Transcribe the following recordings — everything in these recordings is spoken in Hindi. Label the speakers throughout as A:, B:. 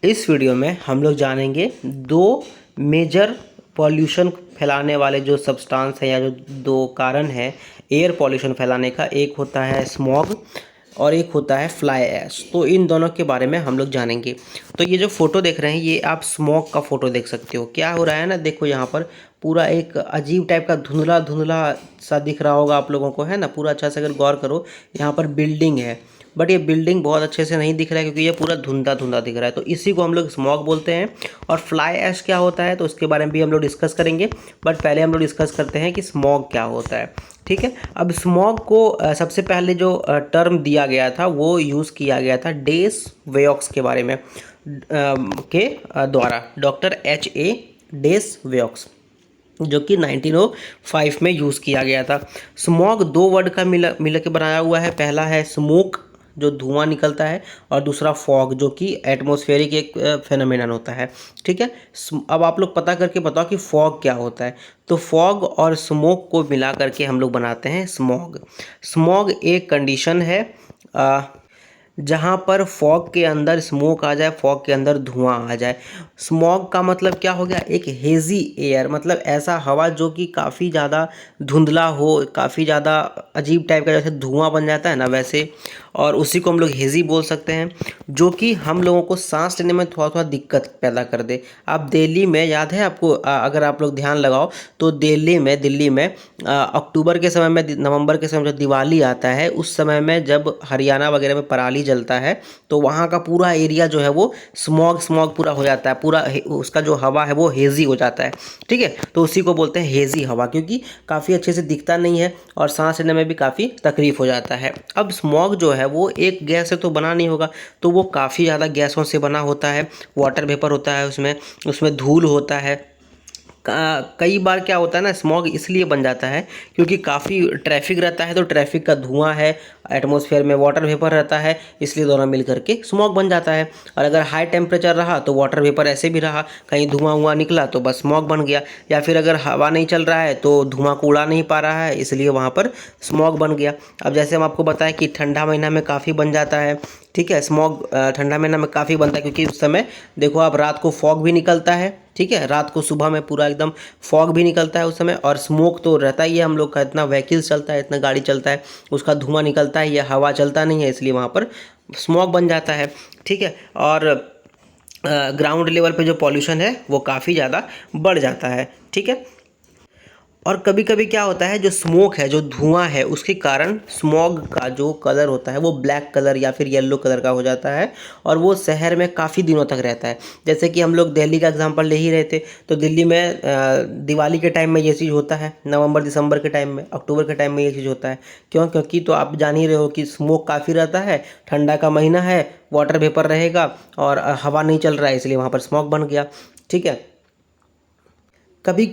A: इस वीडियो में हम लोग जानेंगे दो मेजर पॉल्यूशन फैलाने वाले जो सब्सटेंस है या जो दो कारण है एयर पॉल्यूशन फैलाने का। एक होता है स्मॉग और एक होता है फ्लाई ऐश। तो इन दोनों के बारे में हम लोग जानेंगे। तो ये जो फोटो देख रहे हैं ये आप स्मॉग का फोटो देख सकते हो। क्या हो रहा है ना, देखो यहाँ पर पूरा एक अजीब टाइप का धुंधला धुंधला सा दिख रहा होगा आप लोगों को, है ना। पूरा अच्छा से अगर गौर करो, यहाँ पर बिल्डिंग है बट ये बिल्डिंग बहुत अच्छे से नहीं दिख रहा है क्योंकि ये पूरा धुंधला धुंधला दिख रहा है। तो इसी को हम लोग स्मॉग बोलते हैं। और फ्लाई ऐश क्या होता है तो उसके बारे में भी हम लोग डिस्कस करेंगे, बट पहले हम लोग डिस्कस करते हैं कि स्मॉग क्या होता है। ठीक है, अब स्मॉग को सबसे पहले जो टर्म दिया गया था वो यूज़ किया गया था डेस वेयोक्स के बारे में के द्वारा, डॉक्टर H.A. डेस वेयोक्स, जो कि 1905 में यूज़ किया गया था। स्मॉग दो वर्ड का मिल के बनाया हुआ है। पहला है स्मोक जो धुआं निकलता है, और दूसरा फॉग जो कि एटमॉस्फेरिक एक फेनोमेनन होता है। ठीक है, अब आप लोग पता करके बताओ कि फॉग क्या होता है। तो फॉग और स्मोक को मिला करके हम लोग बनाते हैं स्मॉग। स्मॉग एक कंडीशन है जहाँ पर फॉग के अंदर स्मोक आ जाए, फॉग के अंदर धुआं आ जाए। स्मॉग का मतलब क्या हो गया, एक हेज़ी एयर, मतलब ऐसा हवा जो कि काफ़ी ज़्यादा धुंधला हो, काफ़ी ज़्यादा अजीब टाइप का, जैसे धुआं बन जाता है ना वैसे। और उसी को हम लोग हेज़ी बोल सकते हैं, जो कि हम लोगों को सांस लेने में थोड़ा थोड़ा दिक्कत पैदा कर दे। आप दिल्ली में, याद है आपको, अगर आप लोग ध्यान लगाओ तो दिल्ली में अक्टूबर के समय में, नवंबर के समय जब दिवाली आता है उस समय में जब हरियाणा वगैरह में पराली जलता है तो वहाँ का पूरा एरिया जो है वो स्मॉग पूरा हो जाता है, पूरा उसका जो हवा है वो हेज़ी हो जाता है। ठीक है, तो उसी को बोलते हैं हेज़ी हवा, क्योंकि काफ़ी अच्छे से दिखता नहीं है और सांस लेने में भी काफ़ी तकलीफ हो जाता है। अब स्मॉग जो है वो एक गैस से तो बना नहीं होगा, तो वो काफ़ी ज़्यादा गैसों से बना होता है। वाटर वेपर होता है उसमें, उसमें धूल होता है। कई बार क्या होता है ना, स्मॉग इसलिए बन जाता है क्योंकि काफ़ी ट्रैफिक रहता है, तो ट्रैफिक का धुआं है, एटमॉस्फेयर में वाटर वेपर रहता है, इसलिए दोनों मिल करके स्मॉग बन जाता है। और अगर हाई टेम्परेचर रहा तो वाटर वेपर ऐसे भी रहा, कहीं धुआं हुआ निकला तो बस स्मॉग बन गया। या फिर अगर हवा नहीं चल रहा है तो धुआं को उड़ा नहीं पा रहा है, इसलिए वहाँ पर स्मॉग बन गया। अब जैसे हम आपको बताएं कि ठंडा महीना में काफ़ी बन जाता है। ठीक है, स्मॉग ठंडा महीना में काफ़ी बनता है क्योंकि उस समय देखो आप, रात को फॉग भी निकलता है। ठीक है, रात को सुबह में पूरा एकदम फॉग भी निकलता है उस समय, और स्मोक तो रहता ही है। हम लोग का इतना व्हीकल्स चलता है, इतना गाड़ी चलता है, उसका धुआं निकलता है, या हवा चलता नहीं है, इसलिए वहाँ पर स्मोक बन जाता है। ठीक है, और ग्राउंड लेवल पे जो पॉल्यूशन है वो काफ़ी ज़्यादा बढ़ जाता है। ठीक है, और कभी कभी क्या होता है, जो स्मोक है, जो धुआं है, उसके कारण स्मॉग का जो कलर होता है वो ब्लैक कलर या फिर येलो कलर का हो जाता है, और वो शहर में काफ़ी दिनों तक रहता है। जैसे कि हम लोग दिल्ली का एग्जांपल ले ही रहे थे, तो दिल्ली में दिवाली के टाइम में ये चीज़ होता है, नवंबर दिसंबर के टाइम में, अक्टूबर के टाइम में ये चीज़ होता है। क्यों? क्योंकि तो आप जान ही रहे हो कि स्मोक काफ़ी रहता है, ठंडा का महीना है, वाटर वेपर रहेगा और हवा नहीं चल रहा है, इसलिए वहाँ पर स्मॉग बन गया। ठीक है, कभी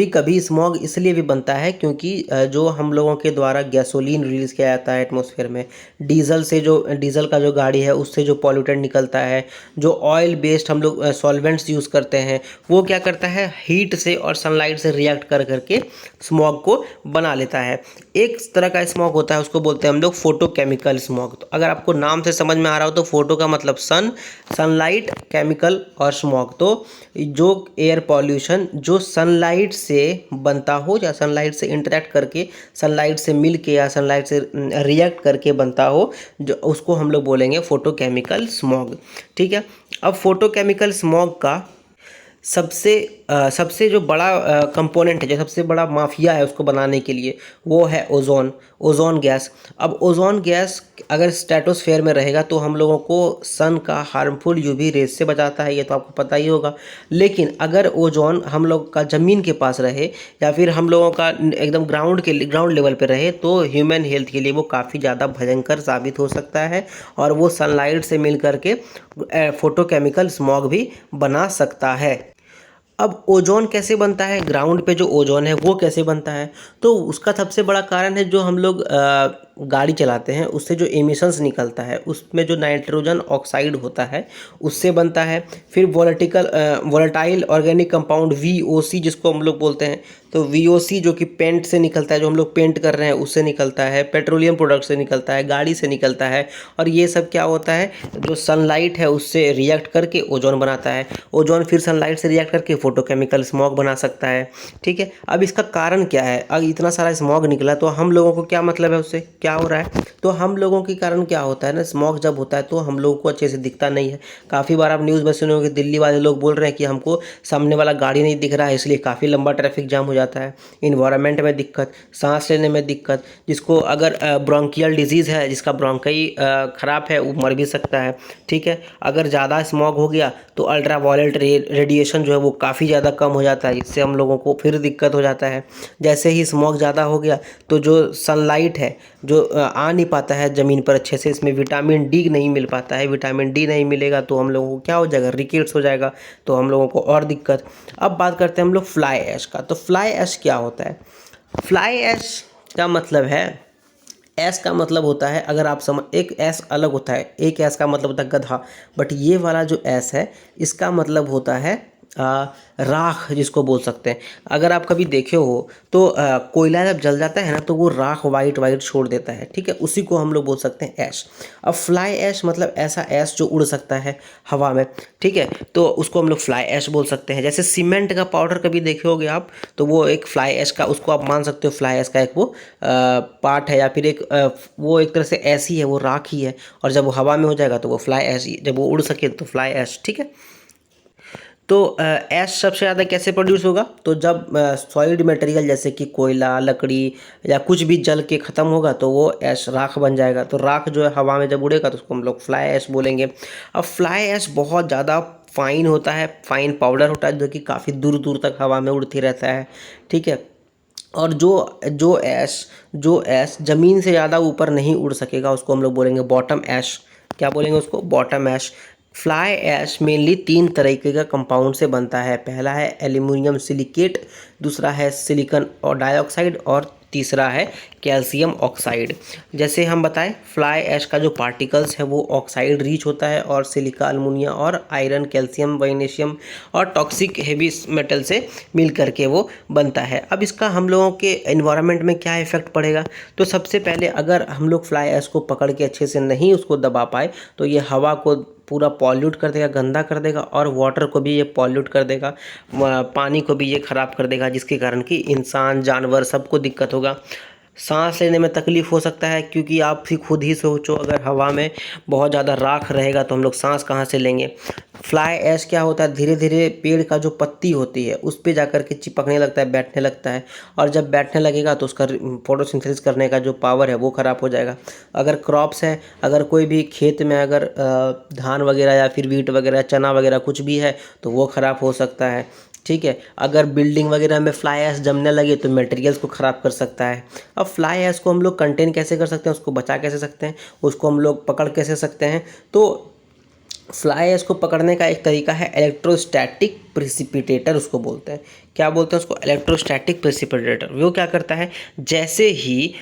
A: कभी स्मॉग इसलिए भी बनता है क्योंकि जो हम लोगों के द्वारा गैसोलीन रिलीज़ किया जाता है एटमॉस्फेयर में, डीजल का जो गाड़ी है उससे जो पॉल्यूटेंट निकलता है, जो ऑयल बेस्ड हम लोग सॉल्वेंट्स यूज़ करते हैं, वो क्या करता है, हीट से और सनलाइट से रिएक्ट कर करके स्मॉग को बना लेता है। एक तरह का स्मॉग होता है, उसको बोलते हैं हम लोग फोटोकेमिकल स्मॉग। तो अगर आपको नाम से समझ में आ रहा हो तो फोटो का मतलब सनलाइट, केमिकल और स्मॉग। तो जो एयर पॉल्यूशन जो सनलाइट से बनता हो या सनलाइट से इंटरेक्ट करके, सनलाइट से मिल के या सनलाइट से रिएक्ट करके बनता हो, जो उसको हम लोग बोलेंगे फोटोकेमिकल स्मॉग। ठीक है, अब फोटोकेमिकल स्मॉग का सबसे जो बड़ा कंपोनेंट है, जो सबसे बड़ा माफिया है उसको बनाने के लिए, वो है ओजोन गैस। अब ओजोन गैस अगर स्ट्रेटोस्फेयर में रहेगा तो हम लोगों को सन का हार्मफुल यूवी रेज से बचाता है, ये तो आपको पता ही होगा। लेकिन अगर ओजोन हम लोग का ज़मीन के पास रहे या फिर हम लोगों का एकदम ग्राउंड लेवल पे रहे तो ह्यूमन हेल्थ के लिए वो काफ़ी ज़्यादा भयंकर साबित हो सकता है, और वो सनलाइट से मिल करके फोटोकेमिकल स्मॉग भी बना सकता है। अब ओजोन कैसे बनता है, ग्राउंड पे जो ओजोन है वो कैसे बनता है, तो उसका सबसे बड़ा कारण है जो हम लोग गाड़ी चलाते हैं उससे जो एमिशंस निकलता है उसमें जो नाइट्रोजन ऑक्साइड होता है उससे बनता है। फिर वोलेटाइल ऑर्गेनिक कंपाउंड VOC जिसको हम लोग बोलते हैं, तो VOC जो कि पेंट से निकलता है, जो हम लोग पेंट कर रहे हैं उससे निकलता है, पेट्रोलियम प्रोडक्ट से निकलता है, गाड़ी से निकलता है। और ये सब क्या होता है, जो सनलाइट है उससे रिएक्ट करके ओजोन बनाता है, ओजोन फिर सनलाइट से रिएक्ट करके फोटोकेमिकल स्मॉग बना सकता है। ठीक है, अब इसका कारण क्या है, अब इतना सारा स्मॉग निकला तो हम लोगों को क्या मतलब है, उससे क्या हो रहा है, तो हम लोगों के कारण क्या होता है ना, स्मॉग जब होता है तो हम लोगों को अच्छे से दिखता नहीं है। काफ़ी बार आप न्यूज़ में सुने होंगे, दिल्ली वाले लोग बोल रहे हैं कि हमको सामने वाला गाड़ी नहीं दिख रहा है, इसलिए काफ़ी लंबा ट्रैफिक जाम हो जाता है। इन्वायरमेंट में दिक्कत, सांस लेने में दिक्कत, जिसको अगर ब्रोंकियल डिजीज़ है, जिसका ब्रोंकाई ख़राब है, वो मर भी सकता है। ठीक है, अगर ज़्यादा स्मॉग हो गया तो अल्ट्रावायलेट रेडिएशन जो है वो काफ़ी ज़्यादा कम हो जाता है, इससे हम लोगों को फिर दिक्कत हो जाता है। जैसे ही स्मॉग ज़्यादा हो गया तो जो सनलाइट है जो आ नहीं पाता है ज़मीन पर अच्छे से, इसमें विटामिन डी नहीं मिल पाता है, विटामिन डी नहीं मिलेगा तो हम लोगों को क्या हो जाएगा, रिकेट्स हो जाएगा, तो हम लोगों को और दिक्कत। अब बात करते हैं हम लोग फ्लाई ऐश का। तो फ्लाई ऐश क्या होता है, फ्लाई ऐश का मतलब है, ऐश का मतलब होता है, अगर आप समझ, एक ऐश अलग होता है, एक ऐश का मतलब होता है गधा, बट ये वाला जो ऐश है इसका मतलब होता है राख, जिसको बोल सकते हैं। अगर आप कभी देखे हो तो कोयला जब जल जाता है ना तो वो राख वाइट वाइट छोड़ देता है। ठीक है, उसी को हम लोग बोल सकते हैं ऐश। अब फ्लाई ऐश मतलब ऐसा ऐश जो उड़ सकता है हवा में। ठीक है, तो उसको हम लोग फ्लाई ऐश बोल सकते हैं। जैसे सीमेंट का पाउडर कभी देखे होगे आप, तो वो एक फ्लाई ऐश का, उसको आप मान सकते हो फ्लाई ऐश का एक वो पार्ट है, या फिर एक वो एक तरह से ऐसी है, वो राख ही है, और जब वो हवा में हो जाएगा तो वो फ्लाई ऐश, जब वो उड़ सके तो फ्लाई ऐश। ठीक है, तो ऐश सबसे ज़्यादा कैसे प्रोड्यूस होगा, तो जब सॉलिड मटेरियल जैसे कि कोयला, लकड़ी या कुछ भी जल के ख़त्म होगा तो वो ऐश राख बन जाएगा। तो राख जो है हवा में जब उड़ेगा तो उसको हम लोग फ्लाई ऐश बोलेंगे। अब फ्लाई ऐश बहुत ज़्यादा फाइन होता है, फाइन पाउडर होता है, जो कि काफ़ी दूर दूर तक हवा में उड़ती रहता है। ठीक है, और जो ऐश ज़मीन से ज़्यादा ऊपर नहीं उड़ सकेगा उसको हम लोग बोलेंगे बॉटम ऐश। क्या बोलेंगे उसको, बॉटम ऐश। फ्लाई ऐश मेनली 3 तरीके का कंपाउंड से बनता है। पहला है एल्यूमिनियम सिलिकेट, दूसरा है सिलिकॉन और डाइऑक्साइड, और तीसरा है कैल्शियम ऑक्साइड। जैसे हम बताएं, फ्लाई ऐश का जो पार्टिकल्स है वो ऑक्साइड रिच होता है, और सिलिका, अमोनिया और आयरन, कैल्शियम, मैग्नीशियम और टॉक्सिक हेवी मेटल से मिल करके वो बनता है। अब इसका हम लोगों के एनवायरनमेंट में क्या इफेक्ट पड़ेगा, तो सबसे पहले अगर हम लोग फ्लाई ऐश को पकड़ के अच्छे से नहीं उसको दबा पाए तो ये हवा को पूरा पॉल्यूट कर देगा, गंदा कर देगा, और वाटर को भी ये पॉल्यूट कर देगा, पानी को भी ये ख़राब कर देगा, जिसके कारण कि इंसान, जानवर सबको दिक्कत होगा। सांस लेने में तकलीफ़ हो सकता है, क्योंकि आप भी खुद ही सोचो, अगर हवा में बहुत ज़्यादा राख रहेगा तो हम लोग सांस कहाँ से लेंगे। फ्लाई ऐश क्या होता है, धीरे धीरे पेड़ का जो पत्ती होती है उस पे जाकर के चिपकने लगता है, बैठने लगता है, और जब बैठने लगेगा तो उसका फोटोसिंथेसिस करने का जो पावर है वो ख़राब हो जाएगा। अगर क्रॉप्स है, अगर कोई भी खेत में अगर धान वगैरह या फिर वीट वगैरह, चना वगैरह कुछ भी है तो वो ख़राब हो सकता है। ठीक है, अगर बिल्डिंग वगैरह में फ्लाई ऐश जमने लगे तो मटेरियल्स को ख़राब कर सकता है। अब फ्लाई ऐश को हम लोग कंटेन कैसे कर सकते हैं, उसको बचा कैसे सकते हैं, उसको हम लोग पकड़ कैसे सकते हैं, तो फ्लाई ऐश को पकड़ने का एक तरीका है इलेक्ट्रोस्टैटिक प्रेसिपिटेटर, उसको बोलते हैं। क्या बोलते हैं उसको, इलेक्ट्रोस्टैटिक प्रेसिपिटेटर। वो क्या करता है, जैसे ही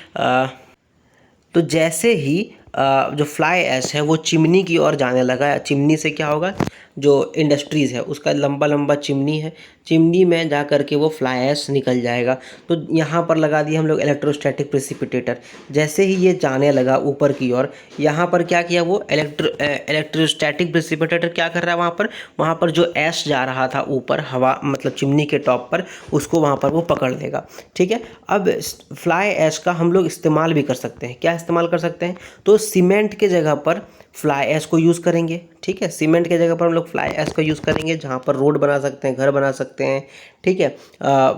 A: जो फ्लाई ऐश है वो चिमनी की ओर जाने लगा, चिमनी से क्या होगा, जो इंडस्ट्रीज़ है उसका लंबा लंबा चिमनी है, चिमनी में जा कर के वो फ्लाई ऐश निकल जाएगा। तो यहाँ पर लगा दिया हम लोग इलेक्ट्रोस्टैटिक प्रेसिपिटेटर। जैसे ही ये जाने लगा ऊपर की ओर, यहाँ पर क्या किया, वो इलेक्ट्रोस्टैटिक प्रेसिपिटेटर क्या कर रहा है, वहाँ पर जो ऐश जा रहा था ऊपर, हवा मतलब चिमनी के टॉप पर, उसको वहाँ पर वो पकड़ लेगा। ठीक है, अब फ्लाई ऐश का हम लोग इस्तेमाल भी कर सकते हैं। क्या इस्तेमाल कर सकते हैं, तो सीमेंट के जगह पर फ्लाई ऐश को यूज़ करेंगे। ठीक है, सीमेंट के जगह पर हम लोग फ्लाई ऐश का यूज़ करेंगे, जहाँ पर रोड बना सकते हैं, घर बना सकते हैं। ठीक है,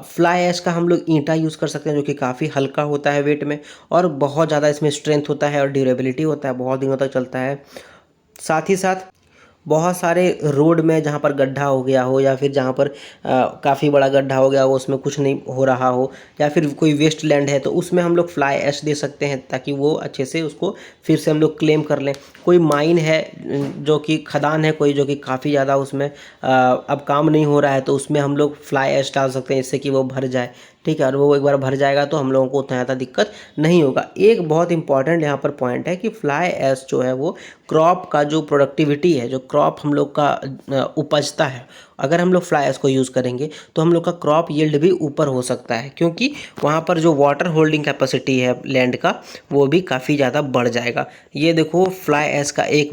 A: फ्लाई ऐश का हम लोग ईंटा यूज़ कर सकते हैं, जो कि काफ़ी हल्का होता है वेट में, और बहुत ज़्यादा इसमें स्ट्रेंथ होता है और ड्यूरेबिलिटी होता है, बहुत दिनों तक चलता है। साथ ही साथ बहुत सारे रोड में जहाँ पर गड्ढा हो गया हो, या फिर जहाँ पर काफ़ी बड़ा गड्ढा हो गया हो, उसमें कुछ नहीं हो रहा हो, या फिर कोई वेस्ट लैंड है, तो उसमें हम लोग फ्लाई ऐश दे सकते हैं, ताकि वो अच्छे से उसको फिर से हम लोग क्लेम कर लें। कोई माइन है, जो कि खदान है कोई, जो कि काफ़ी ज़्यादा उसमें अब काम नहीं हो रहा है, तो उसमें हम लोग फ्लाई ऐश डाल सकते हैं, जिससे कि वो भर जाए। ठीक है, और वो एक बार भर जाएगा तो हम लोगों को उतना ज़्यादा दिक्कत नहीं होगा। एक बहुत इंपॉर्टेंट यहाँ पर पॉइंट है कि फ्लाई ऐश जो है वो क्रॉप का जो प्रोडक्टिविटी है, जो क्रॉप हम लोग का उपजता है, अगर हम लोग फ्लाई ऐश को यूज़ करेंगे तो हम लोग का क्रॉप यील्ड भी ऊपर हो सकता है, क्योंकि वहाँ पर जो वाटर होल्डिंग कैपेसिटी है लैंड का वो भी काफ़ी ज़्यादा बढ़ जाएगा। ये देखो फ्लाई ऐश का एक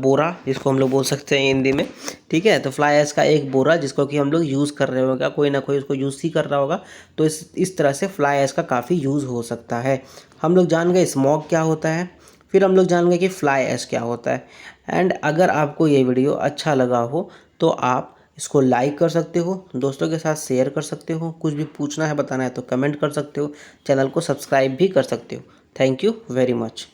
A: बोरा, जिसको हम लोग बोल सकते हैं हिंदी में, ठीक है। तो फ्लाई ऐश का एक बोरा जिसको कि हम लोग यूज़ कर रहे होगा, कोई ना कोई उसको यूज़ ही कर रहा होगा, तो इस तरह से फ्लाई ऐश का काफ़ी यूज़ हो सकता है। हम लोग जान गए स्मॉग क्या होता है, फिर हम लोग जान गए कि फ्लाई ऐश क्या होता है। एंड अगर आपको ये वीडियो अच्छा लगा हो तो आप इसको लाइक कर सकते हो, दोस्तों के साथ शेयर कर सकते हो, कुछ भी पूछना है बताना है तो कमेंट कर सकते हो, चैनल को सब्सक्राइब भी कर सकते हो। Thank you very much.